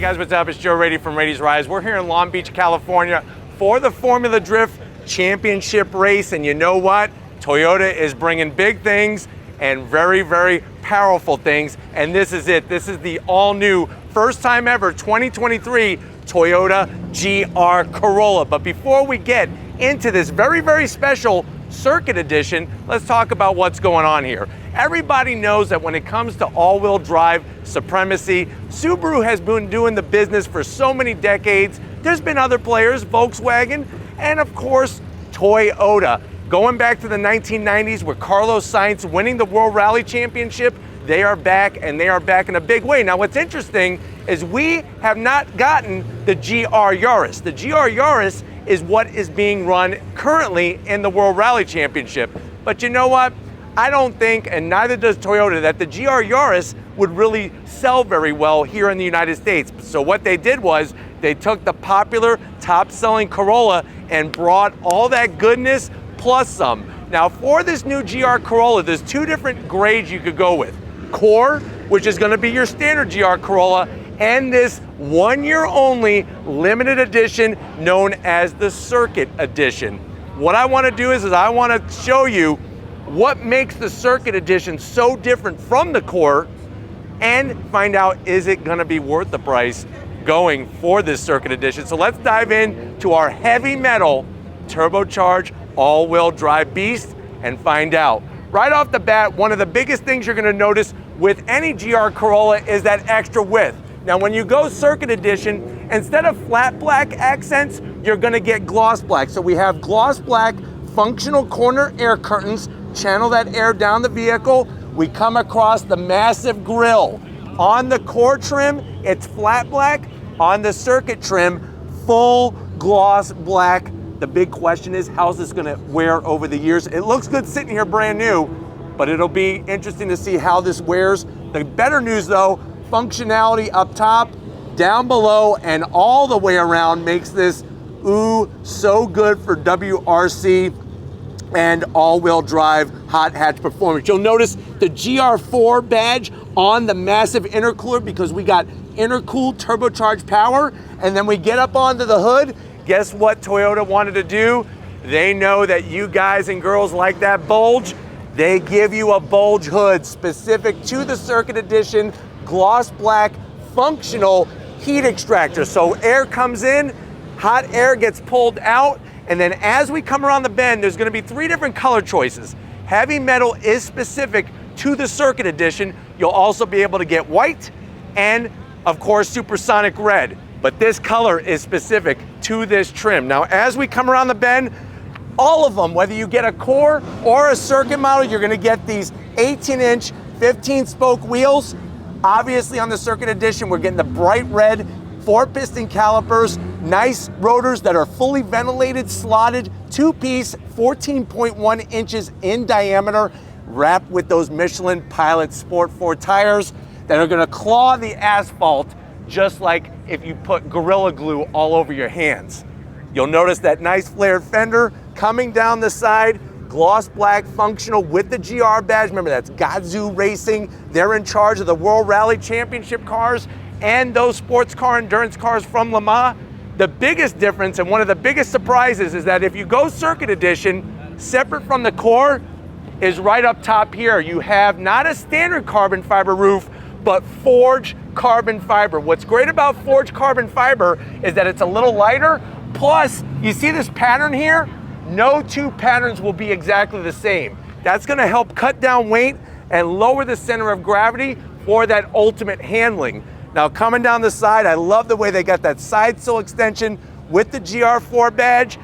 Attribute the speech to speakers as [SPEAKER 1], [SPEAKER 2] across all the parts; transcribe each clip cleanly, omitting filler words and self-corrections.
[SPEAKER 1] guys, what's up? It's Joe Raiti from Raiti's Rides. We're here in Long Beach, California for the Formula Drift Championship race. And you know what? Toyota is bringing big things and very, very powerful things. And this is it. This is the all-new, first time ever, 2023 Toyota GR Corolla. But before we get into this very, very special circuit edition, let's talk about what's going on here. Everybody knows that when it comes to all-wheel drive supremacy, Subaru has been doing the business for so many decades. There's been other players, Volkswagen, and of course, Toyota. Going back to the 1990s with Carlos Sainz winning the World Rally Championship, they are back, and they are back in a big way. Now, what's interesting is we have not gotten the GR Yaris. The GR Yaris is what is being run currently in the World Rally Championship. But you know what? I don't think, and neither does Toyota, that the GR Yaris would really sell very well here in the United States. So what they did was they took the popular top-selling Corolla and brought all that goodness plus some. Now for this new GR Corolla, there's two different grades you could go with. Core, which is gonna be your standard GR Corolla, and this 1 year only limited edition known as the Circuit Edition. What I wanna do is I wanna show you what makes the Circuit Edition so different from the Core and find out, is it gonna be worth the price going for this Circuit Edition? So let's dive in to our heavy metal turbocharged all-wheel drive beast and find out. Right off the bat, one of the biggest things you're gonna notice with any GR Corolla is that extra width. Now when you go Circuit Edition, instead of flat black accents, you're gonna get gloss black. So we have gloss black functional corner air curtains, channel that air down the vehicle. We come across the massive grille. On the Core trim, it's flat black. On the Circuit trim, full gloss black. The big question is, how's this gonna wear over the years? It looks good sitting here brand new, but it'll be interesting to see how this wears. The better news though, functionality up top, down below, and all the way around makes this, ooh, so good for WRC and all-wheel drive hot hatch performance. You'll notice the GR4 badge on the massive intercooler because we got intercooled turbocharged power. And then we get up onto the hood. Guess what Toyota wanted to do? They know that you guys and girls like that bulge. They give you a bulge hood specific to the Circuit Edition, gloss black, functional heat extractor. So air comes in, hot air gets pulled out, and then as we come around the bend, there's gonna be three different color choices. Heavy metal is specific to the Circuit Edition. You'll also be able to get white and, of course, supersonic red. But this color is specific to this trim. Now, as we come around the bend, all of them, whether you get a Core or a Circuit model, you're gonna get these 18-inch, 15-spoke wheels. Obviously, on the Circuit Edition, we're getting the bright red 4-piston calipers, nice rotors that are fully ventilated, slotted, two-piece, 14.1 inches in diameter, wrapped with those Michelin Pilot Sport 4 tires that are gonna claw the asphalt just like if you put Gorilla Glue all over your hands. You'll notice that nice flared fender coming down the side, gloss black functional with the GR badge. Remember, that's Gazoo Racing. They're in charge of the World Rally Championship cars and those sports car endurance cars from Le Mans. The biggest difference and one of the biggest surprises is that if you go Circuit Edition, separate from the Core, is right up top here. You have not a standard carbon fiber roof, but forged carbon fiber. What's great about forged carbon fiber is that it's a little lighter. Plus, you see this pattern here? No two patterns will be exactly the same. That's gonna help cut down weight and lower the center of gravity for that ultimate handling. Now coming down the side, I love the way they got that side sill extension with the GR4 badge.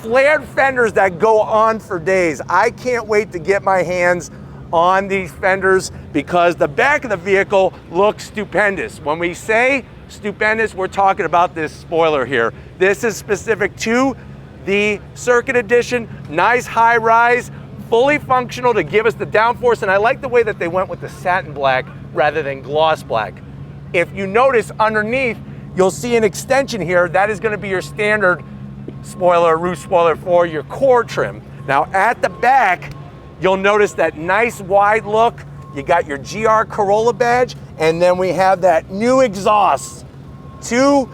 [SPEAKER 1] Flared fenders that go on for days. I can't wait to get my hands on these fenders because the back of the vehicle looks stupendous. When we say stupendous, we're talking about this spoiler here. This is specific to the Circuit Edition, nice high rise, fully functional to give us the downforce, and I like the way that they went with the satin black rather than gloss black. If you notice underneath, you'll see an extension here. That is gonna be your standard spoiler, roof spoiler for your Core trim. Now at the back, you'll notice that nice wide look. You got your GR Corolla badge, and then we have that new exhaust 2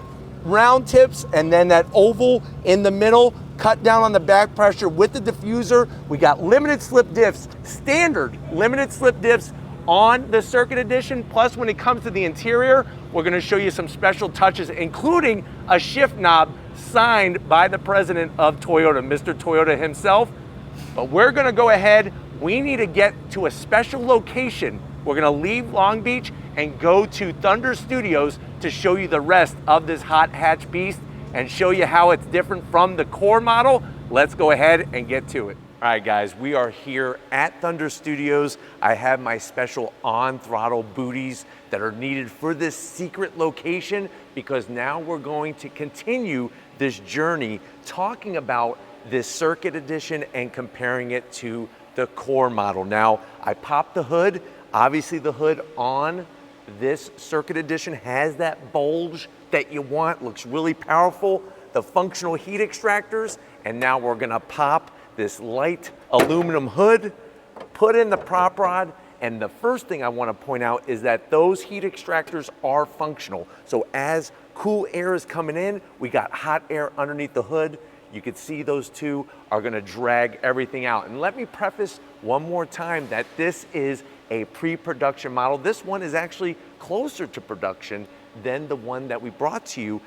[SPEAKER 1] round tips and then that oval in the middle. Cut down on the back pressure with the diffuser. We got limited slip diffs, standard limited slip diffs on the Circuit Edition. Plus, when it comes to the interior, we're gonna show you some special touches, including a shift knob signed by the president of Toyota, Mr. Toyota himself. But we're gonna go ahead, we need to get to a special location. We're gonna leave Long Beach and go to Thunder Studios to show you the rest of this hot hatch beast and show you how it's different from the core model. Let's go ahead and get to it. All right, guys, we are here at Thunder Studios. I have my special on-throttle booties that are needed for this secret location because now we're going to continue this journey talking about this Circuit Edition and comparing it to the core model. Now, I popped the hood. Obviously, the hood on this Circuit Edition has that bulge that you want, looks really powerful, the functional heat extractors, and now we're gonna pop this light aluminum hood, put in the prop rod, and the first thing I wanna point out is that those heat extractors are functional. So as cool air is coming in, we got hot air underneath the hood. You can see those two are gonna drag everything out. And let me preface one more time that this is a pre-production model. This one is actually closer to production than the one that we brought to you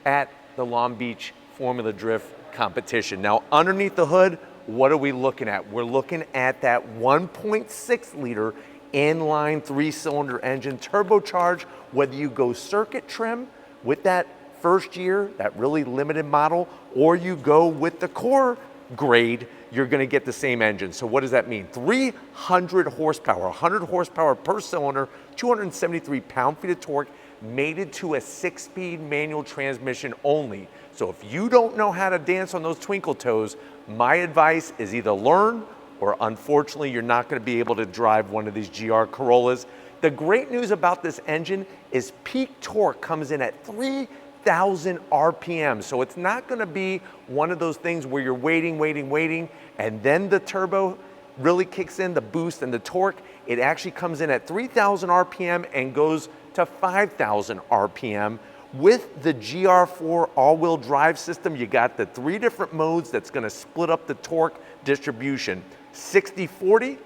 [SPEAKER 1] at the Long Beach Formula Drift competition. Now, underneath the hood, what are we looking at? We're looking at that 1.6 liter inline 3-cylinder engine, turbocharged, whether you go circuit trim with that first year, that really limited model, or you go with the core grade, you're gonna get the same engine. So what does that mean? 300 horsepower, 100 horsepower per cylinder, 273 pound-feet of torque, mated to a 6-speed manual transmission only. So if you don't know how to dance on those twinkle toes, my advice is either learn or unfortunately you're not gonna be able to drive one of these GR Corollas. The great news about this engine is peak torque comes in at 3,000 RPM. So it's not gonna be one of those things where you're waiting, and then the turbo really kicks in, the boost and the torque. It actually comes in at 3,000 RPM and goes to 5,000 RPM. With the GR4 all-wheel drive system, you got the 3 different modes that's gonna split up the torque distribution. 60-40,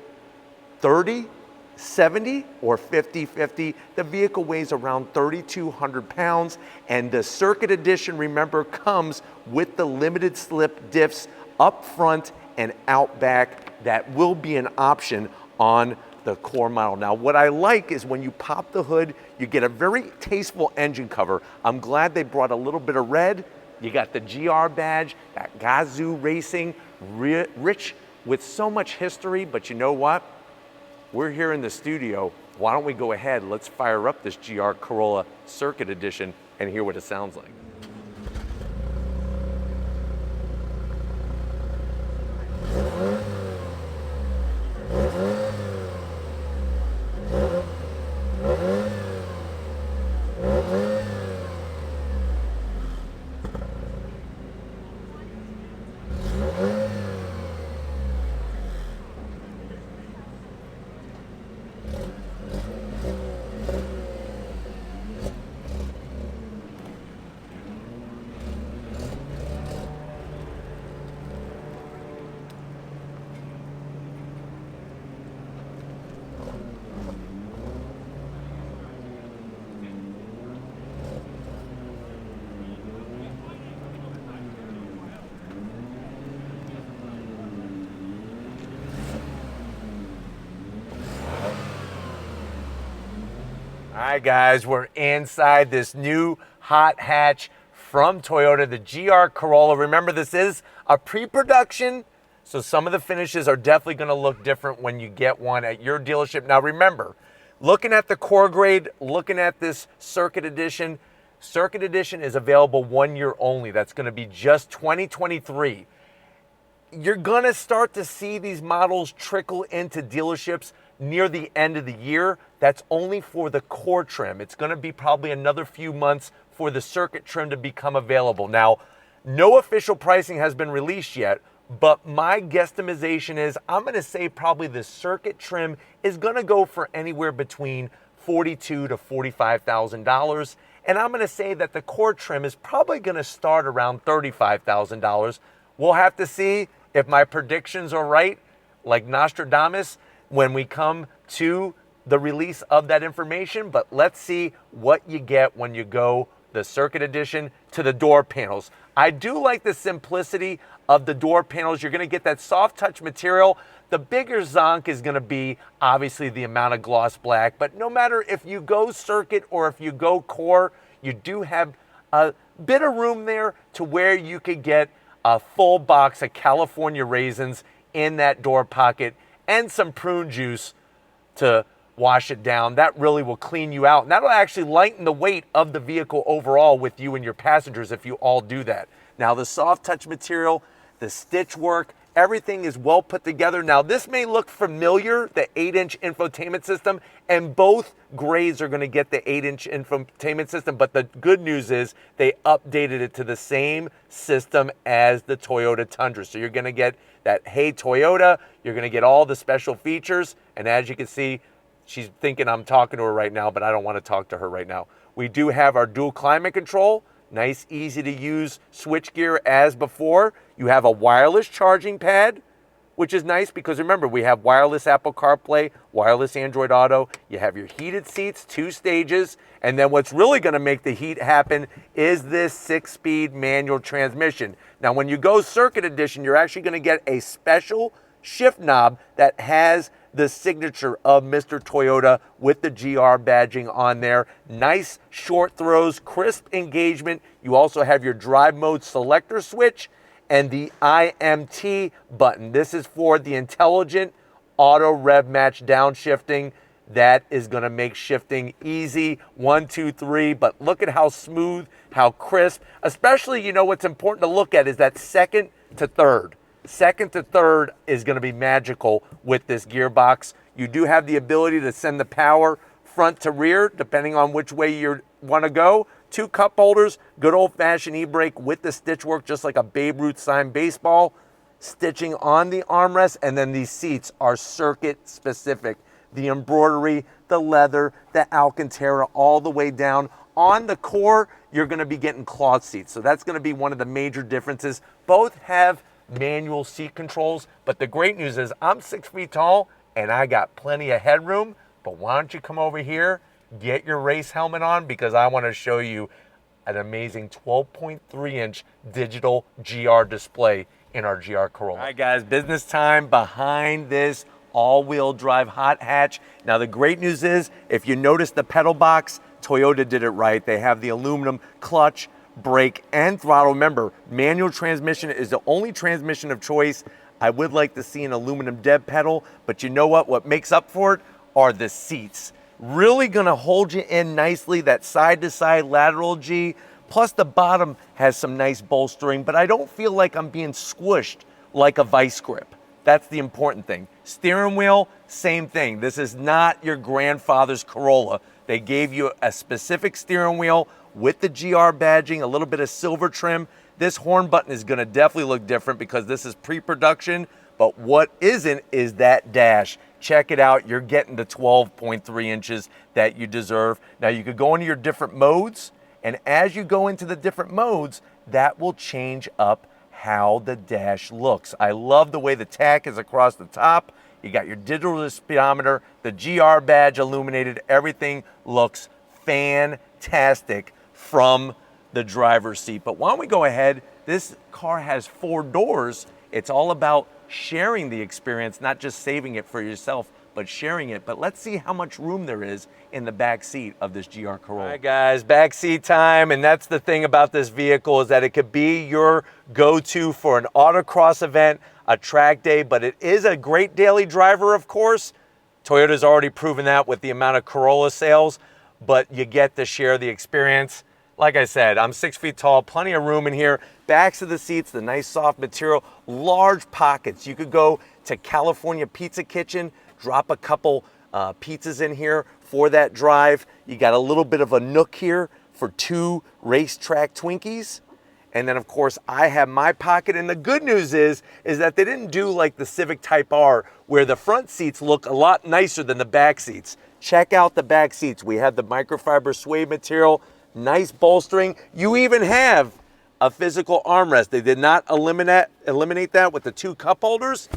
[SPEAKER 1] 30, 70, or 50-50. The vehicle weighs around 3,200 pounds, and the Circuit Edition, remember, comes with the limited slip diffs up front and out back. That will be an option on the core model. Now, what I like is when you pop the hood, you get a very tasteful engine cover. I'm glad they brought a little bit of red. You got the GR badge, that Gazoo Racing, rich with so much history, but you know what? We're here in the studio. Why don't we go ahead, let's fire up this GR Corolla Circuit Edition and hear what it sounds like. All right, guys, we're inside this new hot hatch from Toyota, the GR Corolla. Remember, this is a pre-production, so some of the finishes are definitely gonna look different when you get one at your dealership. Now remember, looking at the core grade, looking at this Circuit Edition is available 1 year only. That's gonna be just 2023. You're gonna start to see these models trickle into dealerships near the end of the year. That's only for the core trim. It's gonna be probably another few months for the circuit trim to become available. Now, no official pricing has been released yet, but my guesstimation is I'm gonna say probably the circuit trim is gonna go for anywhere between $42,000 to $45,000. And I'm going to say that the core trim is probably going to start around $35,000. We'll have to see if my predictions are right, like Nostradamus, when we come to the release of that information. But let's see what you get when you go the Circuit Edition to the door panels. I do like the simplicity of the door panels. You're going to get that soft touch material. The bigger zonk is going to be obviously the amount of gloss black, but no matter if you go Circuit or if you go core, you do have a bit of room there to where you could get a full box of California raisins in that door pocket and some prune juice to wash it down. That really will clean you out, and that'll actually lighten the weight of the vehicle overall with you and your passengers if you all do that. Now, the soft touch material, the stitch work, everything is well put together. Now, this may look familiar, the 8-inch infotainment system, and both grades are going to get the 8-inch infotainment system, but the good news is they updated it to the same system as the Toyota Tundra. So you're going to get that Hey Toyota, you're going to get all the special features, and as you can see, she's thinking I'm talking to her right now, but I don't want to talk to her right now. We do have our dual climate control. Nice, easy to use switchgear as before. You have a wireless charging pad, which is nice because remember, we have wireless Apple CarPlay, wireless Android Auto. You have your heated seats, 2 stages. And then what's really going to make the heat happen is this 6-speed manual transmission. Now, when you go Circuit Edition, you're actually going to get a special shift knob that has the signature of Mr. Toyota with the GR badging on there. Nice short throws, crisp engagement. You also have your drive mode selector switch and the IMT button. This is for the intelligent auto rev match downshifting. That is going to make shifting easy. 1, 2, 3. But look at how smooth, how crisp. Especially, you know, what's important to look at is that second to third. Second to third is going to be magical with this gearbox. You do have the ability to send the power front to rear, depending on which way you want to go. 2 cup holders, good old-fashioned e-brake with the stitch work, just like a Babe Ruth signed baseball. Stitching on the armrest, and then these seats are Circuit specific. The embroidery, the leather, the Alcantara, all the way down. On the core, you're going to be getting cloth seats. So that's going to be one of the major differences. Both have manual seat controls, but the great news is I'm 6 feet tall and I got plenty of headroom. But why don't you come over here, get your race helmet on, because I want to show you an amazing 12.3-inch digital GR display in our GR Corolla. All right, guys, business time behind this all-wheel drive hot hatch. Now, the great news is, if you notice the pedal box, Toyota did it right. They have the aluminum clutch, brake, and throttle. Remember, manual transmission is the only transmission of choice. I would like to see an aluminum dead pedal, but you know what? What makes up for it are the seats. Really gonna hold you in nicely, that side-to-side lateral G, plus the bottom has some nice bolstering, but I don't feel like I'm being squished like a vice grip. That's the important thing. Steering wheel, same thing. This is not your grandfather's Corolla. They gave you a specific steering wheel with the GR badging, a little bit of silver trim. This horn button is gonna definitely look different because this is pre-production, but what isn't is that dash. Check it out, you're getting the 12.3 inches that you deserve. Now you could go into your different modes, and as you go into the different modes, that will change up how the dash looks. I love the way the tack is across the top. You got your digital speedometer, the GR badge illuminated, everything looks fantastic from the driver's seat. But why don't we go ahead, this car has 4 doors. It's all about sharing the experience, not just saving it for yourself, but sharing it. But let's see how much room there is in the back seat of this GR Corolla. All right, guys, back seat time. And that's the thing about this vehicle, is that it could be your go-to for an autocross event, a track day, but it is a great daily driver, of course. Toyota's already proven that with the amount of Corolla sales, but you get to share the experience. Like I said, I'm 6 feet tall, plenty of room in here. Backs of the seats, the nice soft material, large pockets. You could go to California Pizza Kitchen, drop a couple pizzas in here for that drive. You got a little bit of a nook here for 2 racetrack Twinkies. And then, of course, I have my pocket. And the good news is that they didn't do like the Civic Type R, where the front seats look a lot nicer than the back seats. Check out the back seats. We have the microfiber suede material, nice bolstering. You even have a physical armrest. They did not eliminate that with the 2 cup holders,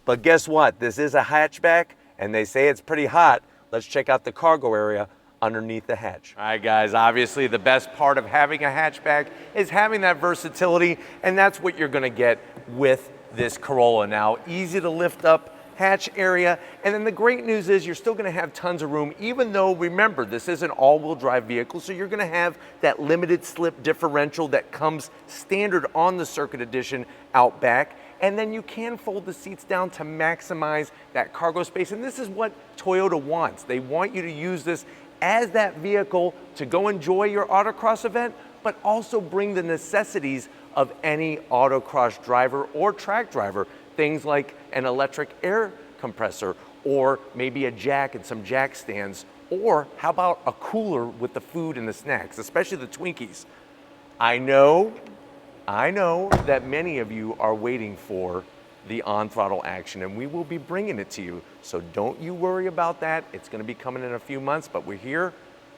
[SPEAKER 1] but guess what? This is a hatchback, and they say it's pretty hot. Let's check out the cargo area underneath the hatch. All right, guys, obviously the best part of having a hatchback is having that versatility, and that's what you're gonna get with this Corolla. Now, easy to lift up hatch area, and then the great news is you're still gonna have tons of room, even though, remember, this is an all-wheel drive vehicle, so you're gonna have that limited slip differential that comes standard on the Circuit Edition out back, and then you can fold the seats down to maximize that cargo space, and this is what Toyota wants. They want you to use this as that vehicle to go enjoy your autocross event, but also bring the necessities of any autocross driver or track driver. Things like an electric air compressor, or maybe a jack and some jack stands, or how about a cooler with the food and the snacks, especially the Twinkies. I know that many of you are waiting for the on-throttle action, and we will be bringing it to you. So don't you worry about that. It's gonna be coming in a few months, but we're here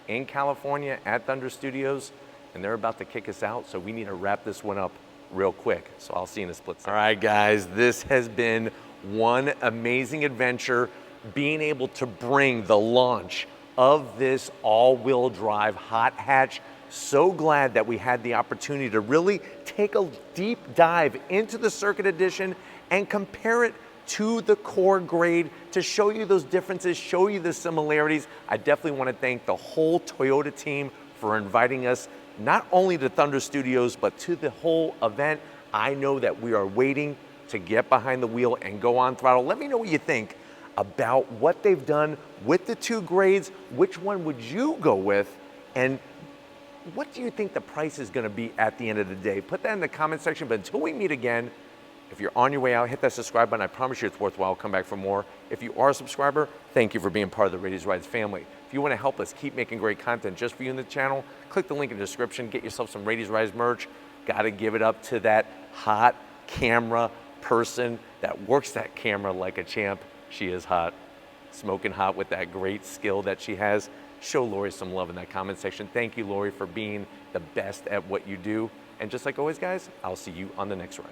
[SPEAKER 1] in California at Thunder Studios, and they're about to kick us out, so we need to wrap this one up real quick. So I'll see you in a split second. All right, guys, this has been one amazing adventure, being able to bring the launch of this all-wheel drive hot hatch. So glad that we had the opportunity to really take a deep dive into the Circuit Edition and compare it to the core grade to show you those differences, show you the similarities. I definitely want to thank the whole Toyota team for inviting us not only to Thunder Studios, but to the whole event. I know that we are waiting to get behind the wheel and go on throttle. Let me know what you think about what they've done with the 2 grades. Which one would you go with? And what do you think the price is gonna be at the end of the day? Put that in the comment section, but until we meet again, if you're on your way out, hit that subscribe button. I promise you it's worthwhile. Come back for more. If you are a subscriber, thank you for being part of the Raiti's Rides family. If you want to help us keep making great content just for you in the channel, click the link in the description. Get yourself some Raiti's Rides merch. Got to give it up to that hot camera person that works that camera like a champ. She is hot, smoking hot with that great skill that she has. Show Lori some love in that comment section. Thank you, Lori, for being the best at what you do. And just like always, guys, I'll see you on the next ride.